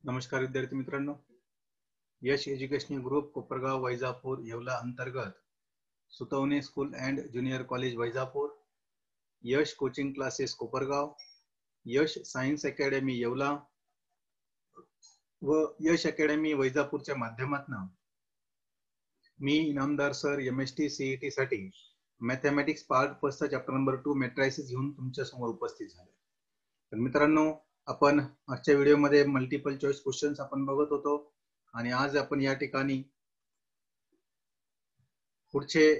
नमस्कार विद्यार्थी मित्रांनो, यश एज्युकेशनल ग्रुप कोपरगाव वैजापूर येवला अंतर्गत Sutavane school and junior college Vaijapur, Yash coaching classes Kopargaon, Yash science academy Yeola व यश अकॅडमी वैजापूरच्या माध्यमातून मी इनामदार सर MST CET साठी mathematics part first chapter number 2 matrices घेऊन तुमच्या समोर उपस्थित झाले. तर मित्रांनो, आपण आजच्या व्हिडिओमध्ये मल्टिपल चॉईस क्वेश्चन्स आपण बघत होतो आणि आज आपण या ठिकाणी पुढचे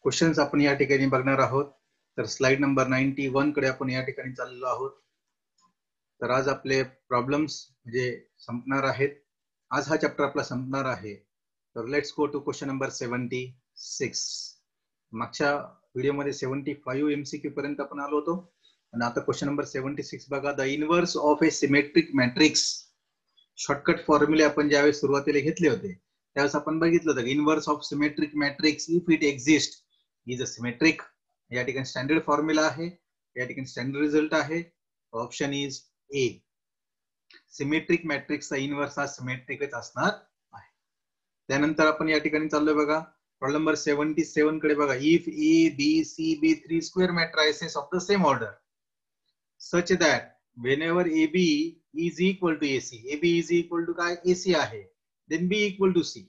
क्वेश्चन्स आपण या ठिकाणी बघणार आहोत. तर स्लाइड नंबर 91 कडे आपण या ठिकाणी चाललेलो आहोत. तर आज आपले प्रॉब्लेम्स म्हणजे संपणार आहेत. आज हा चॅप्टर आपला संपणार आहे. तर let's go to question number 76. मागच्या व्हिडिओमध्ये 75 MCQ पर्यंत आपण आलो होतो आणि आता क्वेश्चन नंबर 76 बघा. The inverse of a symmetric matrix. Shortcut फॉर्म्युले आपण ज्यावेळेस सुरुवातीला घेतले होते त्यावेळेस आपण बघितलं होतं inverse of symmetric matrix if it exist is a symmetric. या ठिकाणी स्टँडर्ड फॉर्म्युला आहे, या ठिकाणी स्टँडर्ड रिझल्ट आहे. Option is A. सिमेट्रिक मॅट्रिक्सचा इनव्हर्स हा सिमेट्रिकच असणार आहे. त्यानंतर आपण या ठिकाणी चाललोय बघा प्रॉब्लेम नंबर 77 कडे बघा. If A B C be 3 square matrices of the same order such that whenever AB is equal to AC, AB is equal to काय AC आहे, then B equal to C.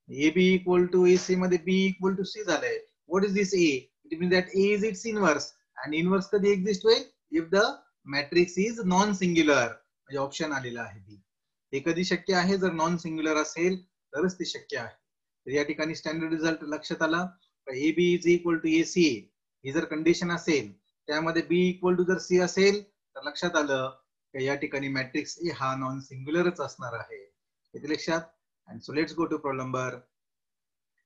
AB equal to AC मध्ये B equal to C झालंय. What is this A? It means that A is its inverse and inverse कधी exist होईल if the matrix is non singular. म्हणजे option आलेला आहे B. हे कधी शक्य आहे जर नॉन सिंग्युलर असेल तरच ते शक्य आहे. तर या ठिकाणी स्टँडर्ड रिझल्ट लक्षात आला. AB is equal to AC ही जर कंडिशन असेल त्यामध्ये B equal to जर C असेल तर लक्षात आलं की या ठिकाणी मॅट्रिक्स ए हा नॉन सिंग्युलरच असणार आहे. इथे लक्षात. and so let's go to problem number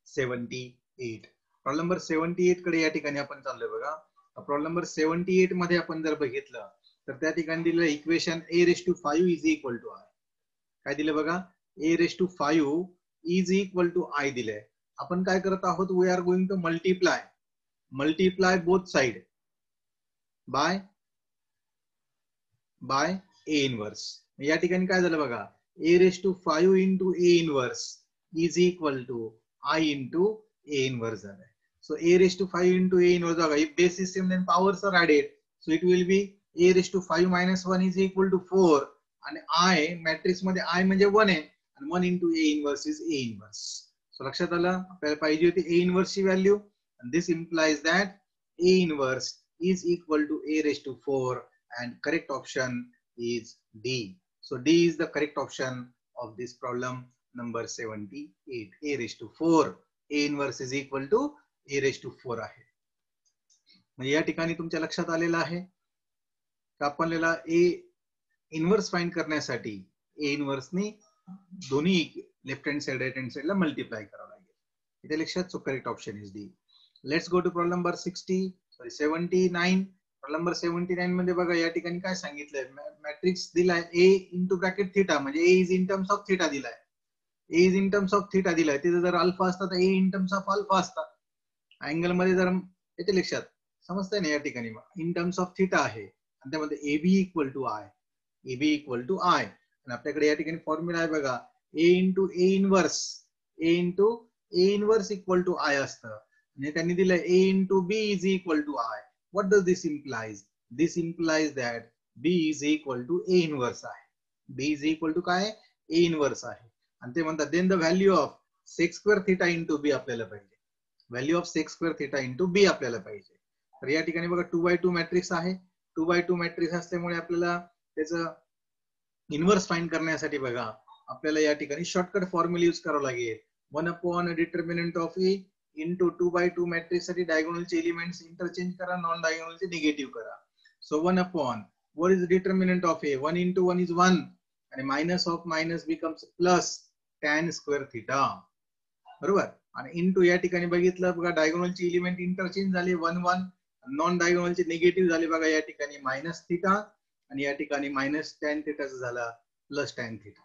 78. Problem number 78 कडे या ठिकाणी आपण चाललोय बघा. प्रॉब्लेम नंबर 78 मध्ये आपण जर बघितलं तर त्या ठिकाणी दिलेलं equation a⁵ is equal to I. काय दिलं बघा, a⁵ is equal to I दिलंय. आपण काय करत आहोत, we are going to multiply both side by A inverse. या ठिकाणी काय झालं बघा, a⁵ into A inverse is equal to I into A inverse झालंय. सो a⁵ इंटू ए इनवर्स बघा, if base is same then powers are added. So it will be a⁵ - 1 is equal to 4 आणि I matrix मध्ये I म्हणजे 1 आहे आणि 1 into A inverse is A inverse. So लक्षात आलं, आपल्याला पाहिजे होती ए इनवर्स ची value. This implies that A inverse is equal to a⁴. And correct option is D. So D is the correct option of this problem number 78. a⁴. A inverse is equal to a⁴ आहे. म्हणजे या ठिकाणी तुमच्या लक्षात आलेलं आहे का आपल्याला ए इनवर्स फाइंड करण्यासाठी ए इनवर्सनी दोन्ही left hand side right hand साइडला मल्टिप्लाय करावं लागेल. इथे लक्षात. So correct option is D. Let's go to problem number 79. Number 79 मध्ये बघा या ठिकाणी काय सांगितलंय, मॅट्रिक्स दिलाय ए इंटू ब्रॅकेट थिटा म्हणजे A is in terms of theta दिलाय. A is in terms of theta दिलाय. तिथे जर अल्फा असता तर A in terms of alpha असता. अँगल मध्ये जर येते लक्षात, समजतंय ना. या ठिकाणी इन टर्म्स ऑफ थिटा आहे आणि त्यामध्ये AB equal to I. AB equal to I आणि आपल्याकडे या ठिकाणी फॉर्म्युला आहे बघा, A into A inverse equal to I असतं. म्हणजे त्यांनी दिलंय A into B is equal to I. What does this implies? This implies that B is equal to A inverse आहे. B is equal to काय, A inverse आहे. आणि ते म्हणतात then the value of sec square theta into B आपल्याला पाहिजे. Value of sec square theta into B आपल्याला पाहिजे. तर या ठिकाणी बघा 2x2 मॅट्रिक्स आहे. 2x2 मॅट्रिक्स असल्यामुळे आपल्याला त्याचं इनवर्स फाइंड करण्यासाठी बघा आपल्याला या ठिकाणी शॉर्टकट फॉर्म्युला यूज करावा लागेल. 1 determinant of A into 2x2 matrix साठी डायगोनलचे एलिमेंट्स इंटरचेंज करा, नॉन डायगोनलचे निगेटिव्ह करा. So 1 what is the determinant of a? 1 into 1 is 1 आणि minus of minus becomes plus tan square theta. बरोबर. आणि इंटू या ठिकाणी बघितलं बघा डायगोनलचे एलिमेंट इंटरचेंज झाले 1 1, नॉन डायगोनलचे निगेटिव्ह झाले बघा या ठिकाणी मायनस थिटा आणि या ठिकाणी मायनस tan थिटाचा झाला प्लस tan थिटा.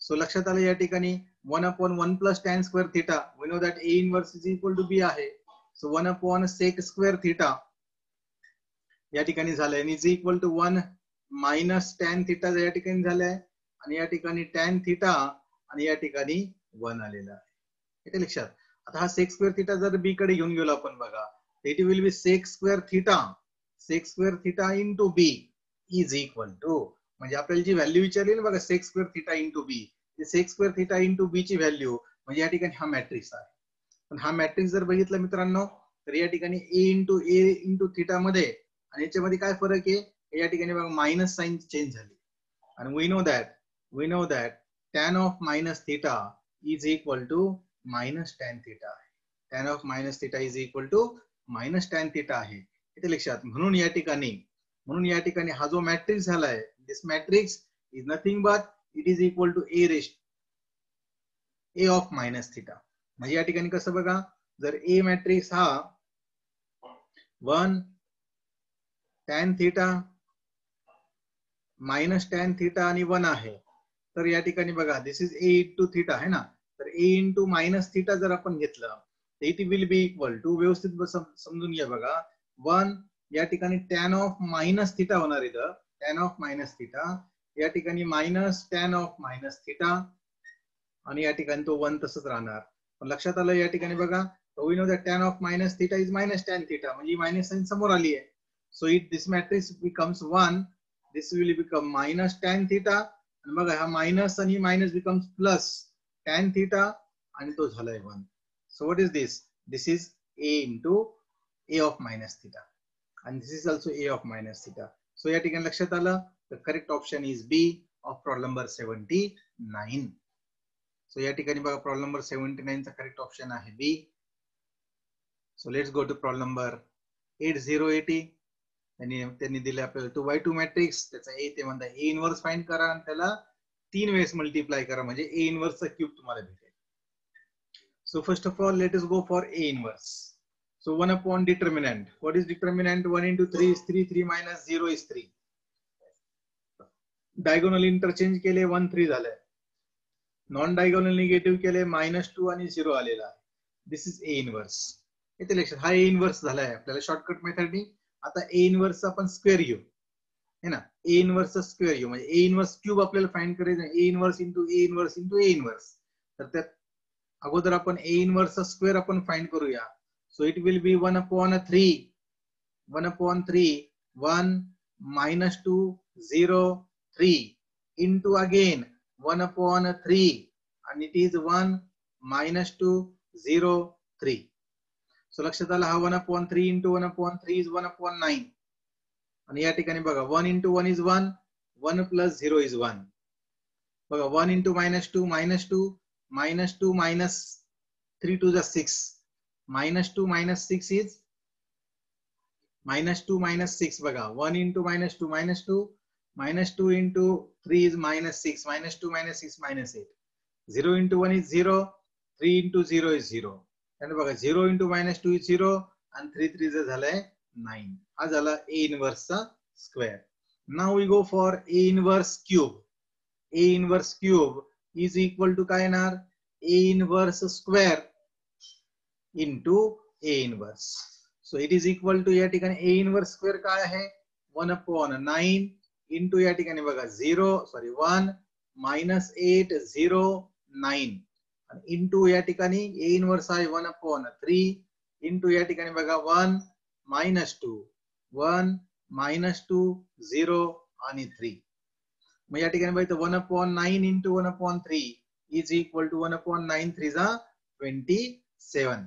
सो लक्षात आलं या ठिकाणी 1/1 plus tan square theta. We know that A inverse is equal to B आहे. So 1 sec square theta या ठिकाणी झालंय आणि is equal to 1 minus tan theta या ठिकाणी झालंय आणि या ठिकाणी tan थिटा आणि या ठिकाणी 1 आलेला आहे. येते लक्षात. आता हा sec स्क्वेअर थिटा जर b कडे घेऊन गेलो आपण बघा, it will be sec square theta into b is equal to, म्हणजे आपल्याला जी व्हॅल्यू विचारली ना बघा sec square theta into b, sec square theta into b ची व्हॅल्यू म्हणजे या ठिकाणी हा मॅट्रिक्स आहे. पण हा मॅट्रिक्स जर बघितला मित्रांनो तर या ठिकाणी a इंटू थिटा मध्ये आणि याच्यामध्ये काय फरक आहे, या ठिकाणी बघा मायनस साइन चेंज झाली. आणि we know that tan of minus theta is equal to minus tan theta आहे. tan of minus theta is equal to minus tan theta आहे. इथे लक्षात. म्हणून या ठिकाणी हा जो मॅट्रिक्स झालाय, this matrix is nothing but it is equal to a of minus theta. म्हणजे या ठिकाणी कसं बघा, जर a मॅट्रिक्स हा 1 tan theta minus tan theta आणि 1 आहे, तर या ठिकाणी बघा दिस इज a इंटू थिटा आहे ना, तर a इंटू मायनस थिटा जर आपण घेतलं तर it will be equal to, व्यवस्थित समजून घ्या बघा, 1 या ठिकाणी tan ऑफ मायनस थिटा होणार इथं, tan ऑफ मायनस थिटा या ठिकाणी minus tan of minus theta आणि या ठिकाणी तो 1 तसंच राहणार. पण लक्षात आलं या ठिकाणी बघा, we know that tan of minus theta is minus tan theta, म्हणजे मायनस साइन समोर आली आहे. So it this matrix becomes 1, this will become minus tan theta आणि मग हा मायनस आणि minus becomes plus tan theta आणि तो झालाय 1. so what is this? This is a into a of minus theta and this is also a of minus theta. so या ठिकाणी लक्षात आलं, the correct option is B of problem number 79. so या ठिकाणी बघा प्रॉब्लेम नंबर 79 चा correct option आहे B. so let's go to problem number 8080. त्यांनी दिले आपल्याला 2x2 मॅट्रिक्स, त्याचा a ते म्हणता a इन्व्हर्स फाइंड करा आणि त्याला 3 वेळेस मल्टिप्लाय करा म्हणजे a इन्व्हर्स चा क्यूब तुम्हाला भेटेल. So first of all let us go for a inverse. So 1 upon determinant. What is determinant? 1 into 3 is 3, 3 minus 0 is 3. Diagonal interchange केले 1 3 झालंय. नॉन डायगोनल निगेटिव्ह केले -2 आणि 0 आलेला आहे. दिस इज a इन्व्हर्स. येते लक्षात, हा a इन्व्हर्स झालाय. आपल्याला शॉर्टकट मेथडनी आता a इन्व्हर्स आपण स्क्वेअर घेऊ है ना, a इन्व्हर्स स्क्वेअर घेऊ म्हणजे a इन्व्हर्स क्यूब आपल्याला फाइंड करायचं आहे. a inverse into a inverse into a inverse. तर त्यात अगोदर आपण a इन्व्हर्स स्क्वेअर आपण फाइंड करूया. So it will B 1 upon 3 1 minus 2 0 3 into again 1 upon 3 and it is 1 minus 2 0 3. So लक्षात आलं, हा 1 upon 3 into 1 upon 3 is 1 upon 9. आणि या ठिकाणी बघा 1 into 1 is 1, 1 plus 0 is 1. बघा 1 into minus 2 minus 2 minus 3 to the 6, minus 2 minus 6 is minus 2 minus 6. बघा 1 into minus 2 minus 2 into 3 is minus 6, minus 2 minus 6 minus 8. 0 into 1 is 0, 3 into 0 is 0. आणि बघा 0 into minus 2 is 0 आणि 3 3 झालंय 9. हा झाला a inverse चा square. Now we go for a inverse cube. a inverse cube is equal to काय येणार? a inverse square into a inverse. So it is equal to, या ठिकाणी a इन्व्हर्स स्क्वेअर काय आहे? 1 upon 9 इंटू या ठिकाणी बघा 1 minus 8 0 9 आणि इंटू या ठिकाणी a इन्व्हर्स आहे 1 upon 3 इंटू या ठिकाणी बघा 1 minus 2 0 आणि 3. मग या ठिकाणी बघा 1 upon 9 into 1 upon 3 is equal to 1 upon 9 3 जा 27.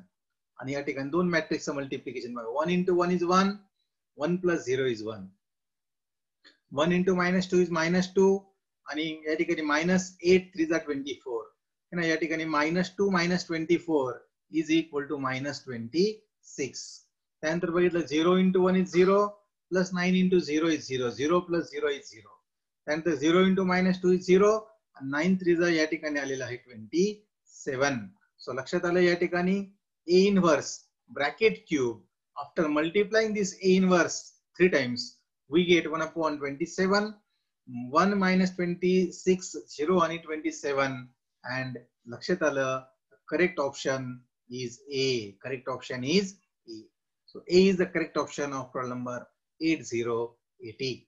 आणि या ठिकाणी दोन मॅट्रिक्सचं मल्टिप्लिकेशन बघा, 1 into 1 is 1, 1 plus 0 is 1. 1 into minus 2 is minus 2 आणि या ठिकाणी minus 8 3 जा 24 है ना. या ठिकाणी -2 minus 24 is equal to minus 26. त्यानंतर बघितलं 0 into 1 is 0 plus 9 into 0 is 0, 0 plus 0 is 0. त्यानंतर 0 into minus 2 is 0 आणि 9 3 जा या ठिकाणी आलेला आहे 27. सो लक्षात आलं, या ठिकाणी a inverse bracket cube, after multiplying this a inverse 3 times we get 1 upon 27, 1 minus 26 0 आणि 27. and लक्षात आलं, correct option is A. Correct option is A. So A is the correct option of problem number 8080.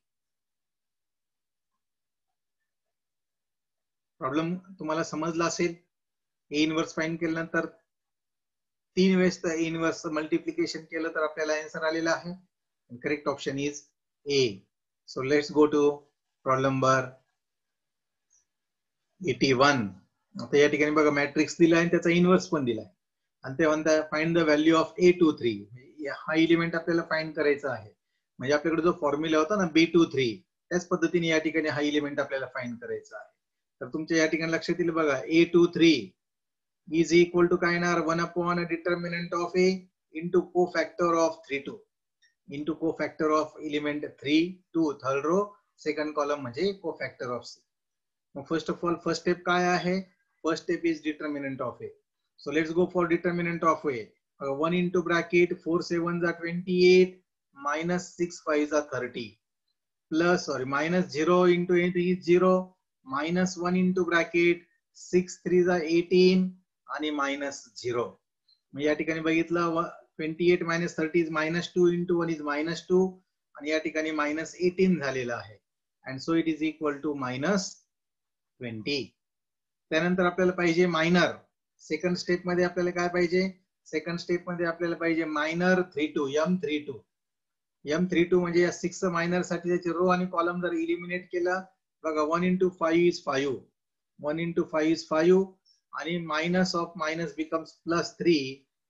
Problem तुम्हाला समजला असेल. A inverse find केल्यानंतर 3 वेळेस तर A inverse multiplication केलं तर आपल्याला आन्सर आलेला आहे. Correct option is A. So let's go to problem number 81. आता या ठिकाणी बघा मॅट्रिक्स दिला आहे त्याचा इनवर्स पण दिलाय आणि ते म्हणतात find the value of A23. हा एलिमेंट आपल्याला फाइंड करायचा आहे. म्हणजे आपल्याकडे जो फॉर्म्युला होता ना B23 त्याच पद्धतीने या ठिकाणी हा एलिमेंट आपल्याला फाइंड करायचा आहे. तर तुमच्या या ठिकाणी लक्षात येईल बघा A23 is equal to काय येणार 1 upon a determinant of A into cofactor of 3 2 into cofactor of element 3 2 third row second column म्हणजे cofactor of C. First of all first step काय आहे? First step is determinant of A. So let's go for determinant of A. 1 into bracket 4 7s are 28 minus 6 5s are 30 plus sorry minus 0 into 8 is 0 minus 1 into bracket 6 3s are 18 आणि minus 0. मग या ठिकाणी बघितलं 28 minus 30 is minus 2 into 1 is minus 2 आणि या ठिकाणी minus 18 झालेला आहे. And so it is equal to minus 20. त्यानंतर आपल्याला पाहिजे मायनर. सेकंड स्टेप मध्ये आपल्याला काय पाहिजे? सेकंड स्टेप मध्ये आपल्याला पाहिजे मायनर 32 M32. M32 म्हणजे या 6 मायनर साठी त्याचे रो आणि कॉलम जर इलिमिनेट केला बघा 1 into 5 is 5 1 into 5 is 5 आणि minus of minus becomes plus 3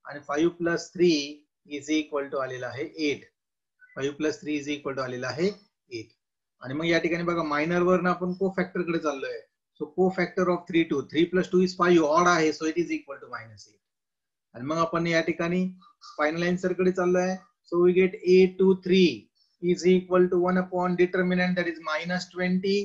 आणि 5 plus 3 is equal to आलेला आहे 8. 5 plus 3 is equal to आलेला आहे 8. आणि मग या ठिकाणी बघा मायनर वरनं आपण कोफॅक्टर कडे चाललोय. So cofactor of 3 2 3 plus 2 is 5 odd आहे so it is equal to -8. आणि मग आपण या ठिकाणी फायनल आन्सर कडे चाललोय. So we get A23 is equal to 1 upon determinant that is -20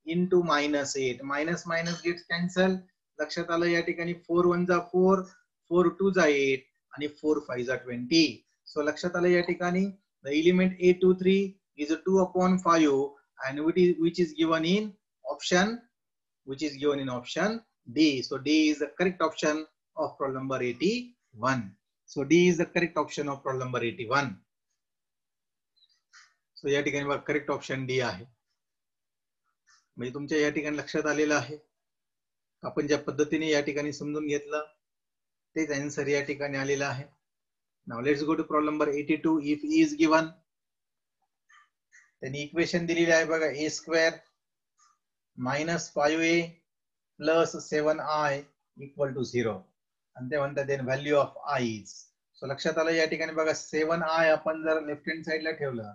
into -8. Minus minus gets cancel. लक्षात आलं या ठिकाणी 4 1 जा 4 4 2 जा 8 आणि 4 5 जा 20. सो लक्षात आलं या ठिकाणी the element A23 is a 2 upon 5 and which is given in option D. So D is the correct option of problem number 81. So D is the correct option of problem number 81. So या ठिकाणी बघा correct option D आहे. म्हणजे तुमच्या या ठिकाणी लक्षात आलेलं आहे. आपण ज्या पद्धतीने या ठिकाणी समजून घेतलं तेच आन्सर या ठिकाणी आलेला आहे. Now let's go to problem number 82. If E is given, then equation दिलेली आहे बघा a square minus 5a plus 7i equal to 0. आणि ते म्हणतात then value of I is. So लक्षात आलं या ठिकाणी बघा 7i आपण जर लेफ्ट हँड साइडला ठेवलं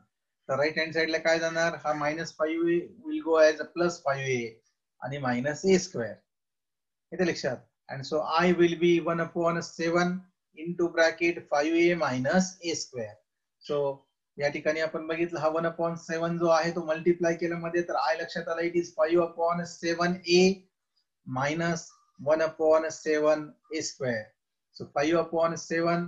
तर राईट हँड साइडला काय जाणार? हा -5a will go as a +5a आणि -a square. येते लक्षात. And so I will be 1 upon 7 into bracket 5a minus a square. So या ठिकाणी आपण बघितलं हा 1 upon 7 जो आहे तो मल्टिप्लाय केला मध्ये तर I लक्षात आला it is 5 upon 7a minus 1 upon 7a square. So 5 upon 7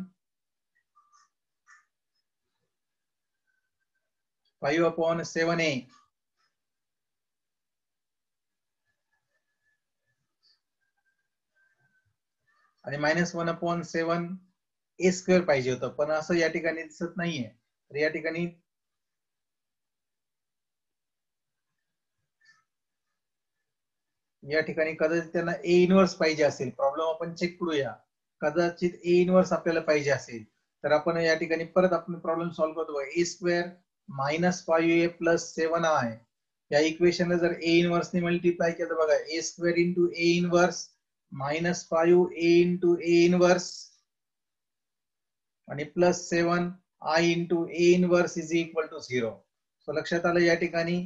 5 upon 7a आणि -1 upon 7 a square पाहिजे होतं पण असं या ठिकाणी दिसत नाहीये. तर या ठिकाणी कदाचित त्यांना ए इनवर्स पाहिजे असेल. प्रॉब्लेम आपण चेक करूया. कदाचित ए इनवर्स आपल्याला पाहिजे असेल तर आपण या ठिकाणी परत आपण प्रॉब्लेम सॉल्व्ह करतो. a स्क्वेअर -5a + 7i या इक्वेशनला जर ए इनवर्स ने मल्टिप्लाय केलं बघा a square into a inverse -5a into a inverse आणि +7i into a inverse is equal to 0. So लक्षात आलं या ठिकाणी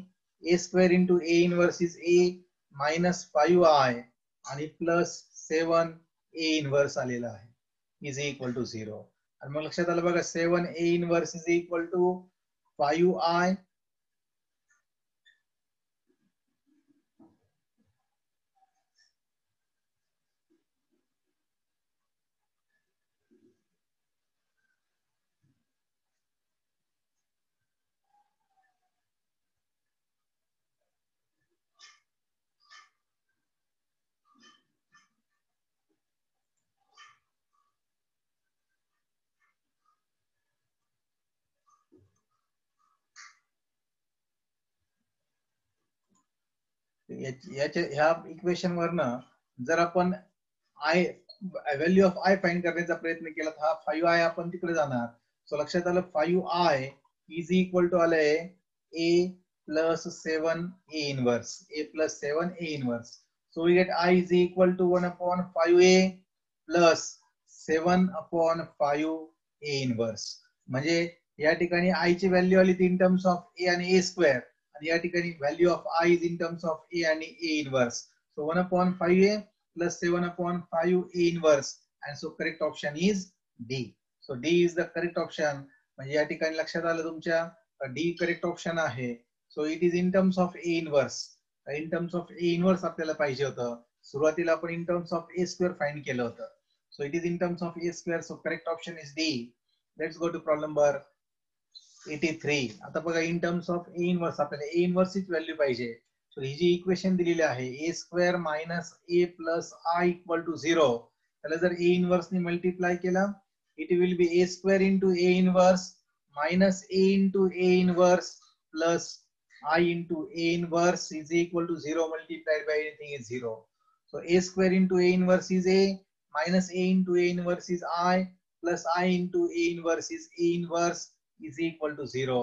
a square into a inverse is a -5i आणि +7a इनवर्स आलेला आहे इज इक्वल टू 0. आणि मग लक्षात आलं बघा 7a inverse is equal to 5i ह्या इक्वेशन वरनं जर आपण I value of I find करण्याचा प्रयत्न केला तर हा 5i आपण तिकडे जाणार. सो लक्षात आलं 5i इज इक्वल टू आलंय a plus 7a inverse. a plus 7a inverse. So we get I is equal to 1 upon 5a plus 7 upon 5a inverse. म्हणजे या ठिकाणी I ची व्हॅल्यू आली इन टर्म्स ऑफ a आणि a square आणि या ठिकाणी value of I is in terms of a आणि a inverse. So 1 upon 5a plus 7 upon 5a inverse and so correct option is D. So D is the correct option. म्हणजे या ठिकाणी लक्षात आलं तुमच्या D करेक्ट ऑप्शन आहे. So it is in terms of A inverse. In terms of A inverse आपल्याला पाहिजे होतं. सुरुवातीला आपण in terms of A square find केलं होतं. So it is in terms of A square. So correct option is D. Let's go to problem number 83. आता बघा in terms of A inverse आपल्याला ए इनवर्सची व्हॅल्यू पाहिजे. So ही जी equation दिलेली आहे ए square minus A plus I equal to 0 त्याला जर ए इनवर्सने मल्टिप्लाय केलं it will be A square into A inverse minus a into a inverse plus I into a inverse is equal to 0 multiplied by anything is 0. So a square into a inverse is a minus a into a inverse is I plus I into a inverse is a inverse is equal to 0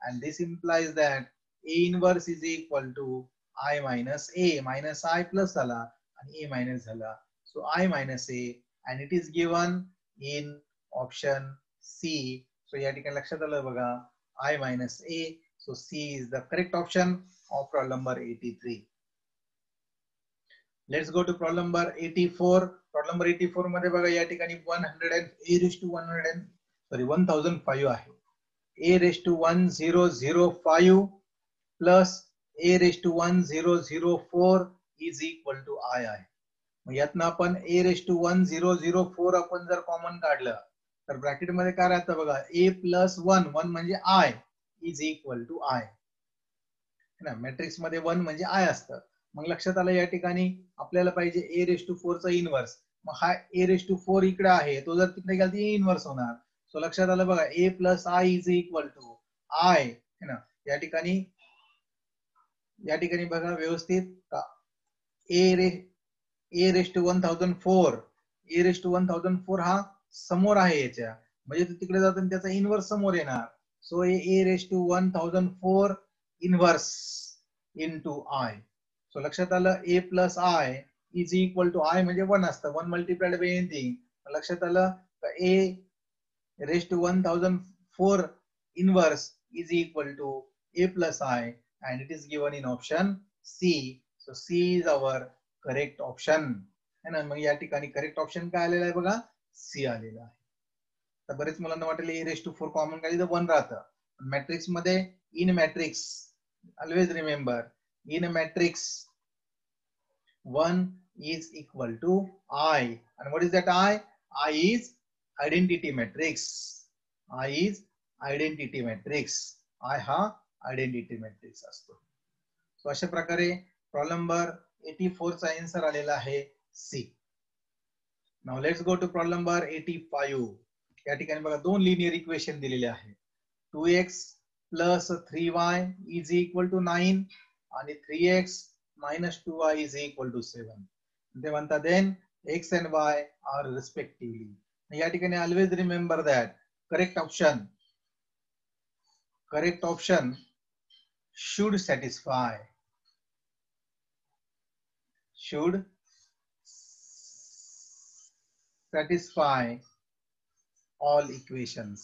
and this implies that a inverse is equal to I minus a minus I plus zala and a minus zala. So I minus a and it is given in option C. So या ठिकाणी लक्षात आलं बघा I minus A. So C is the correct option of problem number 83. Let's go to problem number 84. Problem number 84 मध्ये बघा या ठिकाणी 1005 आहे. A raised to 1005 plus A raised to 1004 is equal to I आहे. मग यातनं आपण A raised to 1004 आपण जर कॉमन काढलं तर ब्रॅकेट मध्ये काय राहतं बघा a प्लस 1 1 म्हणजे i is equal to i ना मॅट्रिक्स मध्ये 1 म्हणजे i असतं. मग लक्षात आलं या ठिकाणी आपल्याला पाहिजे a रेस टू 4 चा इनवर्स. मग हा a रेस टू 4 इकडे आहे तो जर तिकडे गेला तर a इनवर्स होणार. सो लक्षात आलं बघा a plus i is equal to i है ना. या ठिकाणी बघा व्यवस्थित a raise to 1004 a raise to 1004 हा समोर आहे याच्या म्हणजे तो तिकडे जातो त्याचा इनवर्स समोर येणार. So a raise to 1004 inverse into i. So लक्षात आलं a plus i is equal to i म्हणजे 1 असतं 1 मल्टिप्लाइड बाय एनिथिंग. लक्षात आलं a raise to 1004 inverse is equal to a plus i and it is given in option C. So C is our correct option. है ना. मग या ठिकाणी correct option काय आलेला आहे बघा C आलेला आहे. तर बरेच मुलांना वाटेल a रेस टू 4 कॉमन काढली तर 1 राहतं. मॅट्रिक्स मध्ये in matrix always remember in matrix 1 is equal to I and what is that I is identity matrix. I is identity matrix. I हा आयडेंटिटी मॅट्रिक्स असतो. सो अशा प्रकारे problem number 84 चा answer आलेला आहे C. Now let's go to problem number 85. या ठिकाणी बघा दोन लिनियर इक्वेशन दिलेले आहे. 2x plus 3y is equal to 9 आणि 3x minus 2y is equal to 7. ते म्हणतात then x and y are respectively. या ठिकाणी always remember that correct option should satisfy all equations.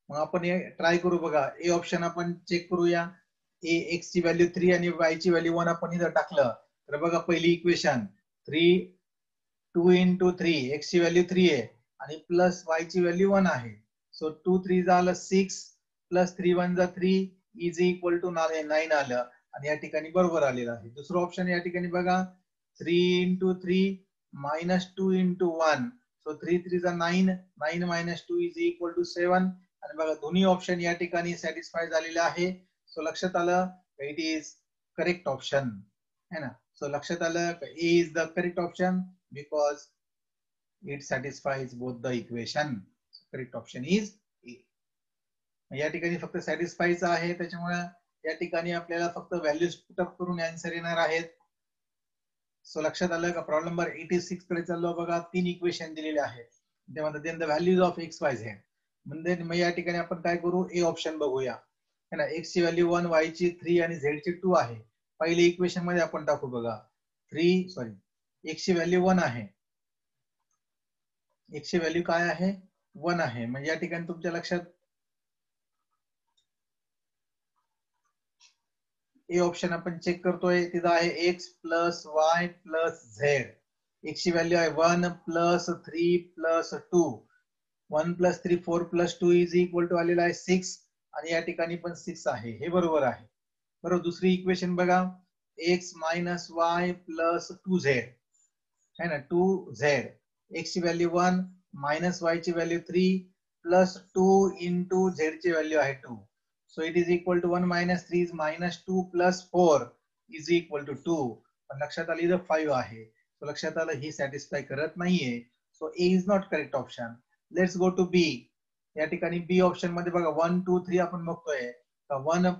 मग आपण हे ट्राय करू बघा. ए ऑप्शन आपण चेक करूया. ए एक्स ची व्हॅल्यू 3 आणि वाय ची व्हॅल्यू 1 आपण इथं टाकलं तर बघा पहिली इक्वेशन 2 into 3 एक्स ची व्हॅल्यू 3 आहे आणि प्लस वाय ची व्हॅल्यू 1 आहे. सो 2 3 झालं 6 प्लस 3 1 जा 3 इज इक्वल टू 9 आलं आणि या ठिकाणी बरोबर आलेलं आहे. दुसरं ऑप्शन या ठिकाणी बघा 3 into 3 minus 2 into 1. So 3 3 is 9 9 minus 2 is equal to 7 आणि बघा दोन्ही ऑप्शन या ठिकाणी सॅटिस्फाय झालेले आहे. सो लक्षात आलं इट इज करेक्ट ऑप्शन है ना. सो लक्षात आलं A is the correct option because it satisfies both the equation. So correct option is A. या ठिकाणी फक्त सॅटिस्फायच आहे त्याच्यामुळे या ठिकाणी आपल्याला फक्त व्हॅल्यूज पुटअप करून आन्सर येणार आहेत. सो लक्षात आलं का? प्रॉब्लेम नंबर 86 कडे चाललो बघा. 3 इक्वेशन दिलेले आहेत. ते म्हणतात then the values of X Y Z. म्हणजे मग या ठिकाणी आपण काय करू? ए ऑप्शन बघूया है ना. एक्स ची व्हॅल्यू 1, वाय ची 3 आणि झेड ची 2 आहे. पहिले इक्वेशन मध्ये आपण टाकू बघा. एक्स ची व्हॅल्यू 1 आहे. एक्स ची व्हॅल्यू काय आहे? 1 आहे. म्हणजे या ठिकाणी तुमच्या लक्षात ए ऑप्शन आपण चेक करतोय. तिथं आहे X plus Y plus Z. X ची व्हॅल्यू आहे 1 plus 3 plus 2. 1 plus 3 4 plus 2 is equal to आलेला आहे 6 आणि या ठिकाणी पण 6 आहे. हे बरोबर आहे. बरोबर. दुसरी इक्वेशन बघा. X minus Y plus 2z है ना. 2z. एक्स ची व्हॅल्यू 1 मायनस वाय ची व्हॅल्यू 3 प्लस 2 इंटू झेड ची व्हॅल्यू आहे 2. So it is equal to 1 minus 3 is minus 2 plus 4 is equal to 2. पण लक्षात आलं इथं 5 आहे. So लक्षात आलं ही सॅटिस्फाय करत नाहीये. So A is not correct option. Let's go to B. या ठिकाणी B ऑप्शन मध्ये बघा 1 2 3 आपण बघतोय. 1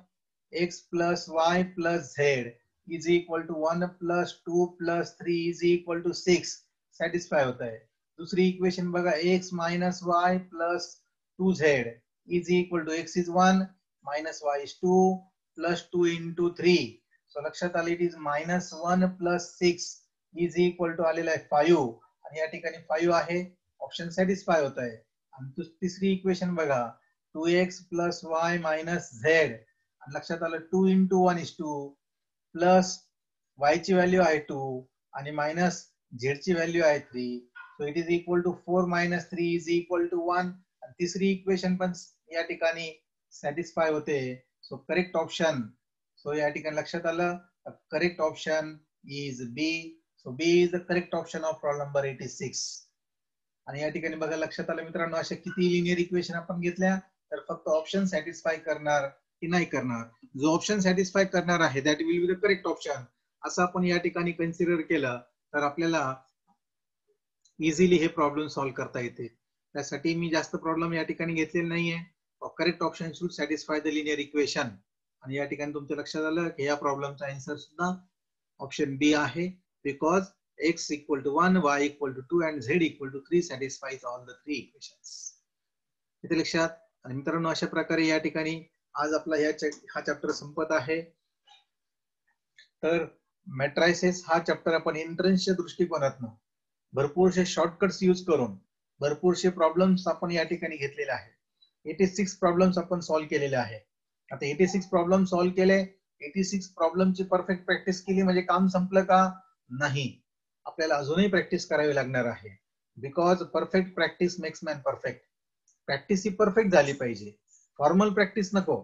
x plus y plus z is equal to 1 plus 2 plus 3 is equal to 6. Satisfy होत आहे. दुसरी इक्वेशन बघा. x minus y plus 2z is equal to x is 1 minus y is 2 plus 2 into 3. So लक्षात आले it is minus 1 plus 6 is equal to आलेला आहे 5 आणि या ठिकाणी 5 आहे. ऑप्शन सॅटिस्फाय होत आहे. आणि तिसरी इक्वेशन बघा. 2x plus y minus z आणि लक्षात आलं 2 into 1 is 2 प्लस y ची व्हॅल्यू आहे 2 आणि मायनस z ची व्हॅल्यू आहे 3. So it is equal to 4 minus 3 is equal to 1. आणि तिसरी इक्वेशन पण या ठिकाणी सॅटिस्फाय होते. So correct option. सो या ठिकाणी लक्षात आलं correct option is B. So B is the correct option of problem number 86. आणि या ठिकाणी बघा लक्षात आलं मित्रांनो अशा किती लिनियर इक्वेशन आपण घेतल्या तर फक्त ऑप्शन सॅटिस्फाय करणार की नाही करणार. जो ऑप्शन सॅटिस्फाय करणार आहे that will be the correct option. असं आपण या ठिकाणी कन्सिडर केलं तर आपल्याला इझिली हे प्रॉब्लेम सॉल्व्ह करता येते. त्यासाठी मी जास्त प्रॉब्लेम या ठिकाणी घेतलेले नाहीये. Correct option should satisfy the linear equation. आणि या ठिकाणी तुमच्या लक्षात आलं की या प्रॉब्लेमचा आन्सर सुद्धा ऑप्शन बी आहे. Because x equal to 1, y equal to 2 and z equal to 3 satisfies all the three equations. इथे लक्षात. आणि मित्रांनो अशा प्रकारे या ठिकाणी आज आपला हा चॅप्टर संपत आहे. तर मॅट्रायसेस हा चॅप्टर आपण एंट्रन्सच्या दृष्टिकोनातून भरपूरसे शॉर्टकट्स यूज करून भरपूरसे प्रॉब्लेम्स आपण या ठिकाणी घेतलेले आहेत. 86 प्रॉब्लेम्स आपण सॉल्व्ह केलेले आहे. आता 86 प्रॉब्लेम सॉल्व्ह केले. 86 प्रॉब्लेमची परफेक्ट प्रॅक्टिस केली म्हणजे काम संपलं का? नाही. आपल्याला अजूनही प्रॅक्टिस करावी लागणार आहे. Because perfect practice makes man perfect. Practice he perfect झाली पाहिजे. फॉर्मल प्रॅक्टिस नको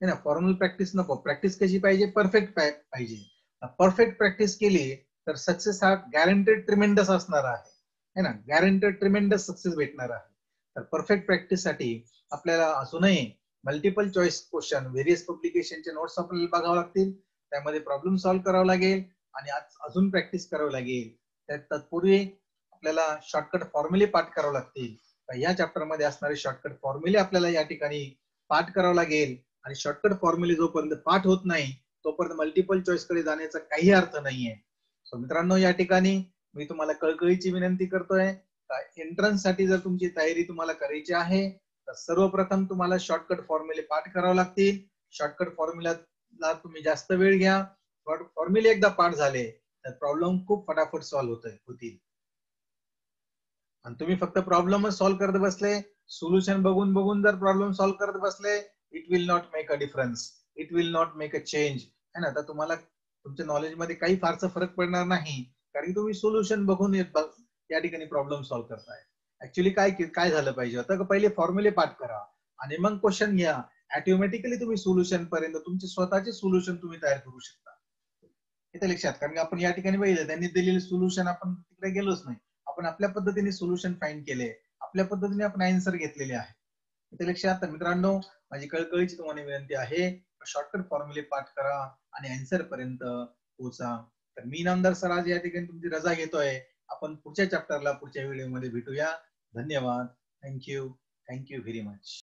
है ना. फॉर्मल प्रॅक्टिस नको. प्रॅक्टिस कशी पाहिजे? परफेक्ट पाहिजे. परफेक्ट प्रॅक्टिस केली तर सक्सेस हा गॅरंटेड ट्रिमेंडस असणार आहे है ना. गॅरंटेड ट्रिमेंडस सक्सेस भेटणार आहे. तर परफेक्ट प्रॅक्टिस साठी आपल्याला अजूनही मल्टिपल चॉईस क्वेश्चन व्हेरियस पब्लिकेशनचे नोट्स आपल्याला बघावे लागतील. त्यामध्ये प्रॉब्लेम सॉल्व्ह करावा लागेल आणि अजून प्रॅक्टिस करावी लागेल. तत्पूर्वी आपल्याला शॉर्टकट फॉर्म्युले पाठ करावे लागतील. या चॅप्टर मध्ये असणारे शॉर्टकट फॉर्म्युले आपल्याला या ठिकाणी पाठ करावे लागेल. आणि शॉर्टकट फॉर्म्युले जोपर्यंत पाठ होत नाही तोपर्यंत मल्टिपल चॉईस कडे जाण्याचा काही अर्थ नाहीये. सो मित्रांनो या ठिकाणी मी तुम्हाला कळकळीची विनंती करतोय. एंट्रन्स साठी जर तुमची तयारी तुम्हाला करायची आहे तर सर्वप्रथम तुम्हाला शॉर्टकट फॉर्म्युले पाठ करावे लागतील. शॉर्टकट फॉर्म्युला तुम्ही जास्त वेळ घ्या. फॉर्म्युले एकदा पाठ झाले तर प्रॉब्लेम खूप फटाफट सॉल्व्ह होतील. आणि तुम्ही फक्त प्रॉब्लेमच सॉल्व्ह करत बसले, सोल्युशन बघून बघून जर प्रॉब्लेम सॉल्व्ह करत बसले, it will not make a difference. It will not make a change है ना. तर तुम्हाला तुमच्या नॉलेज मध्ये काही फारसा फरक पडणार नाही. कारण तुम्ही सोल्युशन बघून या ठिकाणी प्रॉब्लेम सॉल्व्ह करताय. ऍक्च्युली काय झालं पाहिजे होतं? पहिले फॉर्म्युले पाठ करा आणि मग क्वेश्चन घ्या. ऑटोमॅटिकली तुम्ही सोल्युशन पर्यंत तुमचे स्वतःचे सोल्युशन तुम्ही तयार करू शकता. इथे लक्षात. कारण आपण या ठिकाणी बघितलं त्यांनी दिलेले सोल्युशन आपण तिकडे गेलोच नाही. आपण आपल्या पद्धतीने सोल्युशन फाइंड केले. आपल्या पद्धतीने आपण आन्सर घेतलेले आहे. इथे लक्षात. मित्रांनो माझी कळकळीची तुम्हाला विनंती आहे शॉर्टकट फॉर्म्युले पाठ करा आणि आन्सर पर्यंत पोहोचा. तर मी नामदार सर आज या ठिकाणी तुमची रजा घेतोय. आपण पुढच्या चॅप्टरला पुढच्या व्हिडिओमध्ये भेटूया. धन्यवाद. Thank you very much.